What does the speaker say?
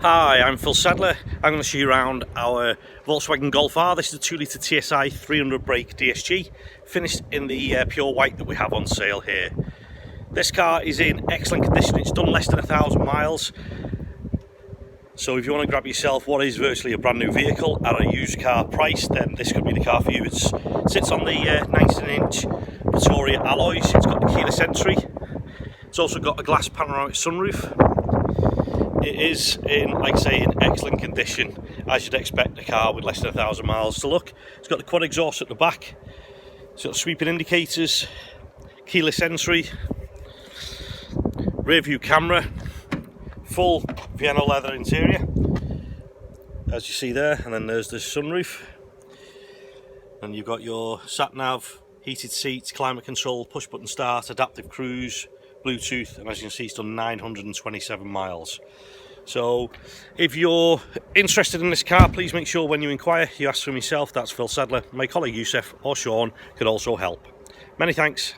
Hi, I'm Phil Sadler. I'm going to show you around our Volkswagen Golf R. This is a 2-litre TSI 300 brake DSG, finished in the pure white that we have on sale here. This car is in excellent condition. It's done less than 1,000 miles. So if you want to grab yourself what is virtually a brand new vehicle at a used car price, then this could be the car for you. It sits on the 19-inch Pretoria alloys. It's got the keyless entry. It's also got a glass panoramic sunroof. It is in, like I say, in excellent condition, as you'd expect a car with less than 1,000 miles to look. It's got the quad exhaust at the back. It's got sweeping indicators, keyless entry, rear view camera, full Vienna leather interior, as you see there, and then there's the sunroof. And you've got your sat nav, heated seats, climate control, push button start, adaptive cruise, Bluetooth, and as you can see, it's done 927 miles. So if you're interested in this car, please make sure when you inquire you ask for myself. That's Phil Sadler. My colleague Youssef or Sean could also help. Many thanks.